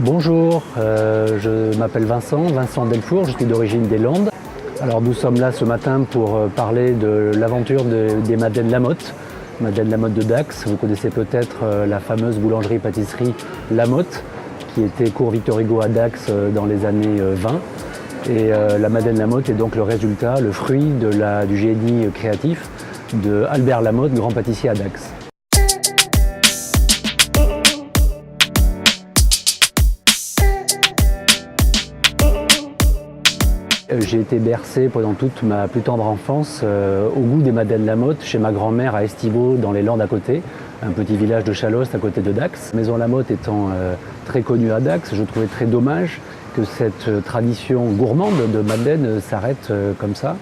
Bonjour, je m'appelle Vincent Delfour, je suis d'origine des Landes. Alors nous sommes là ce matin pour parler de l'aventure des Madeleines Lamotte. Madeleine Lamotte de Dax, vous connaissez peut-être la fameuse boulangerie-pâtisserie Lamotte qui était cours Victor Hugo à Dax dans les années 20. Et la Madeleine Lamotte est donc le résultat, le fruit du génie créatif de Albert Lamotte, grand pâtissier à Dax. J'ai été bercé pendant toute ma plus tendre enfance au goût des Madeleines Lamotte chez ma grand-mère à Estiveau dans les Landes à côté, un petit village de Chalost à côté de Dax. Maison Lamotte étant très connue à Dax, je trouvais très dommage que cette tradition gourmande de Madeleine s'arrête comme ça.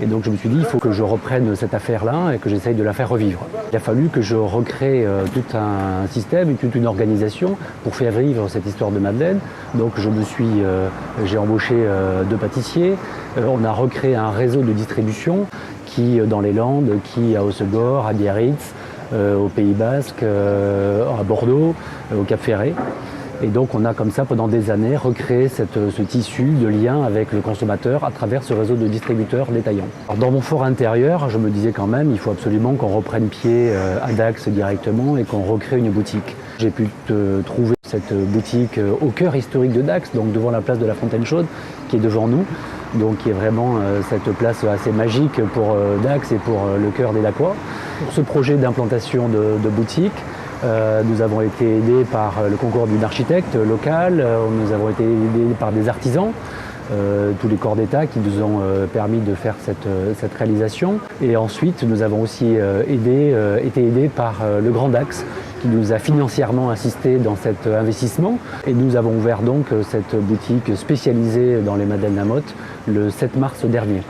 Et donc je me suis dit, il faut que je reprenne cette affaire-là et que j'essaye de la faire revivre. Il a fallu que je recrée tout un système et toute une organisation pour faire vivre cette histoire de Madeleine. Donc j'ai embauché 2 pâtissiers. On a recréé un réseau de distribution qui, dans les Landes, qui à Hossegor, à Biarritz, au Pays Basque, à Bordeaux, au Cap Ferret. Et donc on a comme ça pendant des années recréé ce tissu de lien avec le consommateur à travers ce réseau de distributeurs détaillants. Alors dans mon fort intérieur, je me disais quand même, il faut absolument qu'on reprenne pied à Dax directement et qu'on recrée une boutique. J'ai pu trouver cette boutique au cœur historique de Dax, donc devant la place de la Fontaine-Chaude, qui est devant nous, donc qui est vraiment cette place assez magique pour Dax et pour le cœur des Dacois. Pour ce projet d'implantation de boutique, nous avons été aidés par le concours d'une architecte locale, nous avons été aidés par des artisans, tous les corps d'État qui nous ont permis de faire cette réalisation. Et ensuite, nous avons aussi été aidés par le Grand Dax qui nous a financièrement assisté dans cet investissement. Et nous avons ouvert donc cette boutique spécialisée dans les Madeleines Lamotte le 7 mars dernier.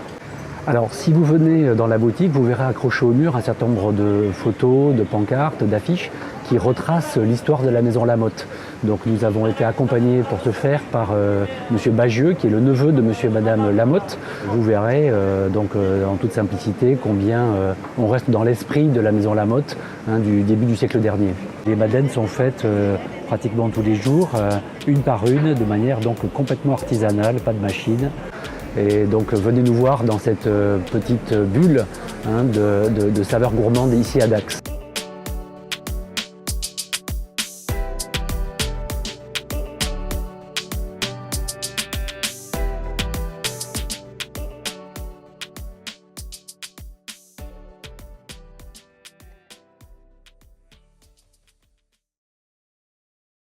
Alors, si vous venez dans la boutique, vous verrez accroché au mur un certain nombre de photos, de pancartes, d'affiches qui retracent l'histoire de la maison Lamotte. Donc, nous avons été accompagnés pour ce faire par M. Bagieux, qui est le neveu de M. et Mme Lamotte. Vous verrez en toute simplicité combien on reste dans l'esprit de la maison Lamotte du début du siècle dernier. Les madeleines sont faites pratiquement tous les jours, une par une, de manière donc complètement artisanale, pas de machine. Et donc venez nous voir dans cette petite bulle de saveurs gourmandes ici à Dax.